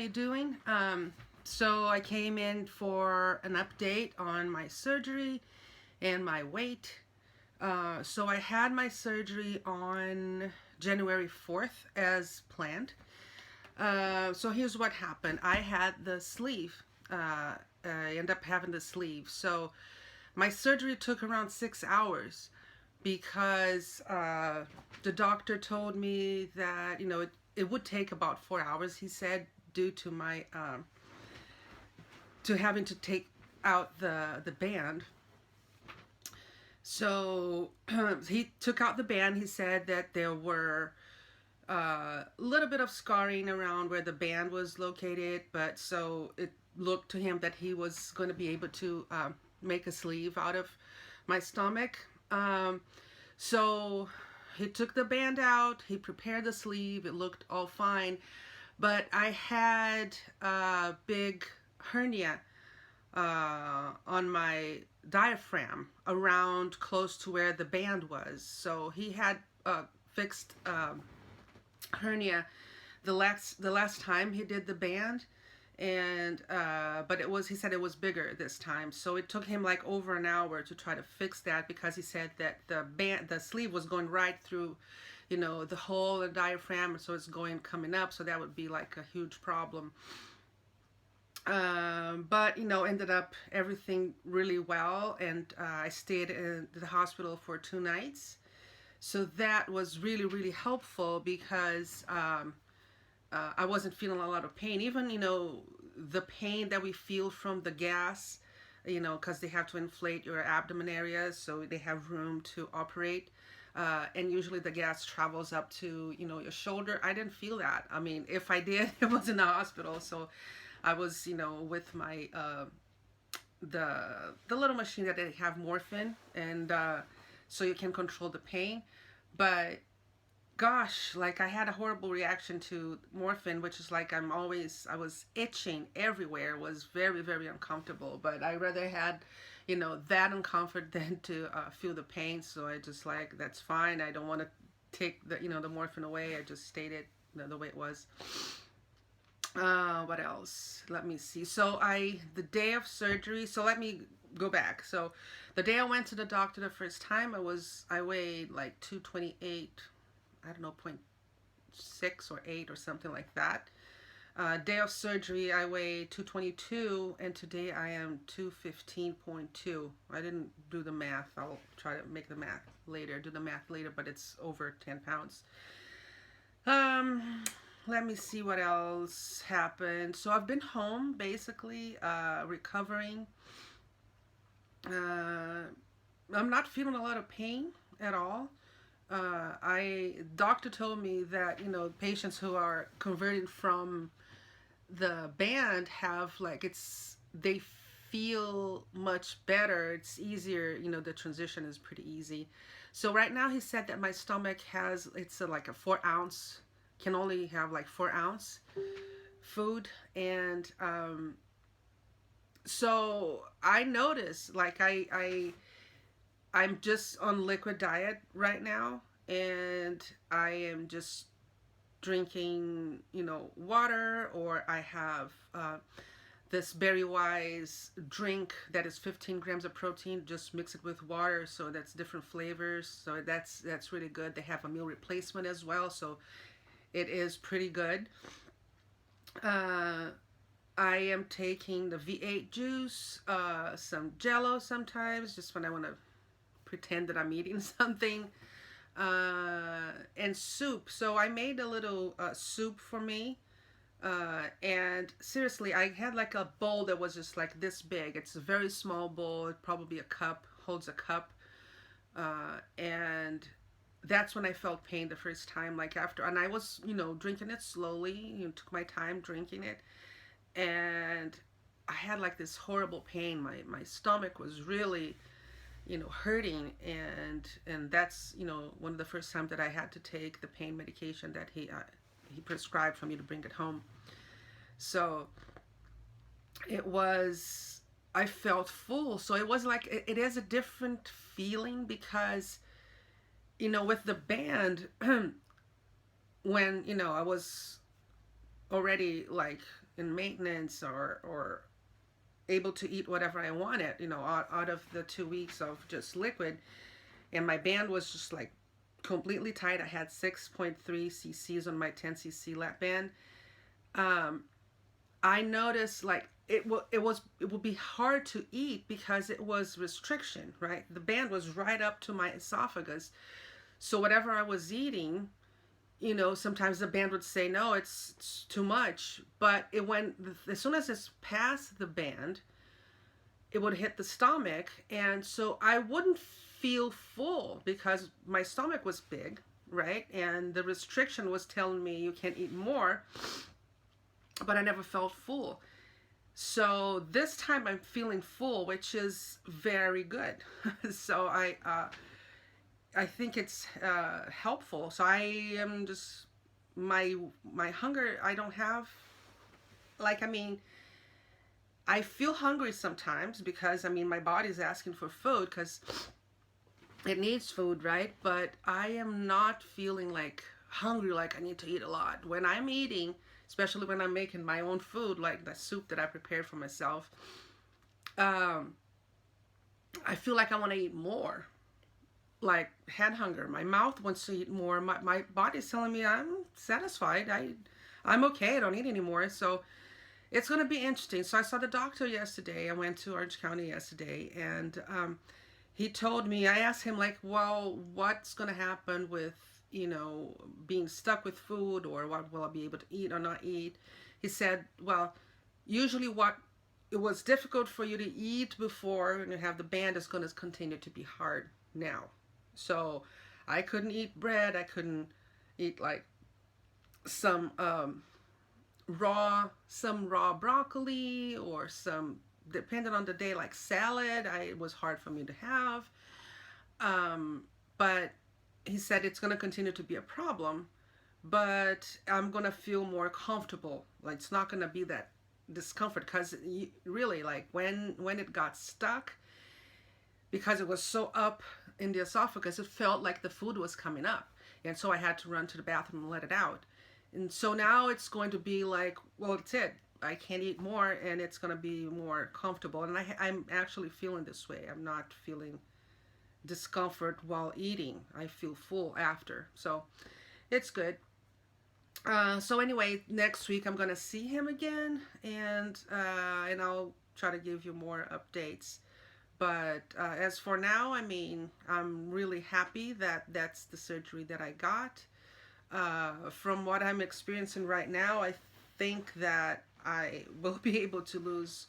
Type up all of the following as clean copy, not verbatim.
everybody doing? So I came in for an update on my surgery and my weight. So I had my surgery on January 4th as planned. So here's what happened. I had the sleeve. I ended up having the sleeve. So my surgery took around 6 hours because the doctor told me that, it would take about 4 hours, he said, due to my to having to take out the band. So he took out the band. He said that there were a little bit of scarring around where the band was located, but so it looked to him that he was going to be able to make a sleeve out of my stomach. So he took the band out, he prepared the sleeve, it looked all fine, but I had a big hernia on my diaphragm around close to where the band was. So he had fixed hernia the last time he did the band, and but he said it was bigger this time, so it took him like over an hour to try to fix that, because he said that the sleeve was going right through the hole in the diaphragm, so it's coming up, so that would be like a huge problem. But ended up everything really well, and I stayed in the hospital for 2 nights, so that was really, really helpful, because I wasn't feeling a lot of pain. Even, the pain that we feel from the gas, because they have to inflate your abdomen areas so they have room to operate. And usually the gas travels up to, your shoulder. I didn't feel that. I mean, if I did, it was in the hospital. So I was, with my, the little machine that they have, morphine, and so you can control the pain. But gosh, like, I had a horrible reaction to morphine, which is like I was itching everywhere. It was very, very uncomfortable, but I rather had, that uncomfort than to feel the pain. So I just like, that's fine. I don't want to take the morphine away. I just stayed it the way it was. What else? Let me see. So the day of surgery, so let me go back. So the day I went to the doctor the first time, I weighed like 228, I don't know, 0.6 or 8 or something like that. Day of surgery, I weighed 222, and today I am 215.2. I didn't do the math. I'll try to make the math later, but it's over 10 pounds. Let me see what else happened. So I've been home, basically, recovering. I'm not feeling a lot of pain at all. Doctor told me that, patients who are converting from the band have they feel much better. It's easier, the transition is pretty easy. So right now he said that my stomach it's like a 4-ounce, can only have like 4-ounce food. And so I noticed, like, I'm just on liquid diet right now, and I am just drinking, water, or I have this Berry Wise drink that is 15 grams of protein, just mix it with water, so that's different flavors. So that's really good. They have a meal replacement as well, so it is pretty good. I am taking the V8 juice, some Jello sometimes, just when I want to pretend that I'm eating something, and soup. So I made a little soup for me, and seriously, I had like a bowl that was just like this big. It's a very small bowl, probably a cup, holds a cup, and that's when I felt pain the first time, like after, and I was, drinking it slowly, took my time drinking it, and I had like this horrible pain. My stomach was really, hurting, and that's, one of the first times that I had to take the pain medication that he prescribed for me to bring it home. So I felt full. So it was like, it is a different feeling, because, with the band, when, I was already like in maintenance or able to eat whatever I wanted, out of the 2 weeks of just liquid. And my band was just like completely tight. I had 6.3 cc's on my 10 cc lap band. Um, I noticed like it would be hard to eat because it was restriction, right? The band was right up to my esophagus. So whatever I was eating, sometimes the band would say, no, it's too much. But it went, as soon as it's past the band, it would hit the stomach. And so I wouldn't feel full because my stomach was big, right? And the restriction was telling me you can't eat more, but I never felt full. So this time I'm feeling full, which is very good. So I think it's helpful. So I am just my hunger. I don't have I feel hungry sometimes because my body's asking for food because it needs food, right? But I am not feeling like hungry, like I need to eat a lot. When I'm eating, especially when I'm making my own food, like the soup that I prepared for myself, I feel like I want to eat more. Like head hunger. My mouth wants to eat more. My body's telling me I'm satisfied. I'm okay. I don't need anymore. So it's going to be interesting. So I saw the doctor yesterday. I went to Orange County yesterday, and he told me, I asked him like, well, what's going to happen with, being stuck with food, or what will I be able to eat or not eat? He said, well, usually what it was difficult for you to eat before and you have the band is going to continue to be hard now. So I couldn't eat bread. I couldn't eat like some raw broccoli or some, depending on the day, like salad. It was hard for me to have. But he said it's going to continue to be a problem, but I'm going to feel more comfortable. Like it's not going to be that discomfort, because really, like when it got stuck, because it was so up in the esophagus, it felt like the food was coming up, and so I had to run to the bathroom and let it out. And so now it's going to be like, well, that's it. I can't eat more, and it's going to be more comfortable. And I'm actually feeling this way. I'm not feeling discomfort while eating. I feel full after. So it's good. So anyway, next week I'm going to see him again, and I'll try to give you more updates. But as for now, I'm really happy that that's the surgery that I got. From what I'm experiencing right now, I think that I will be able to lose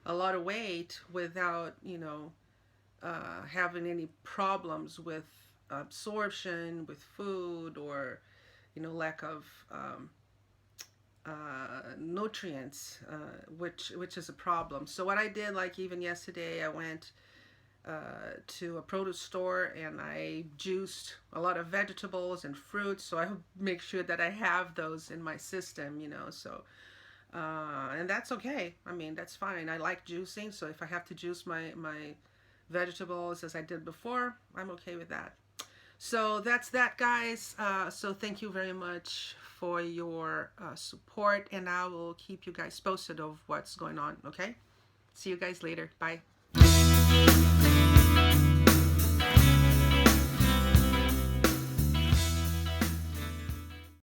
a lot of weight without, having any problems with absorption, with food, or, lack of nutrients, which is a problem. So what I did, like even yesterday, I went to a produce store and I juiced a lot of vegetables and fruits, so I make sure that I have those in my system, so and that's okay. That's fine. I like juicing, so if I have to juice my vegetables as I did before, I'm okay with that. So that's that, guys. So thank you very much for your support, and I will keep you guys posted of what's going on. Okay, see you guys later. Bye.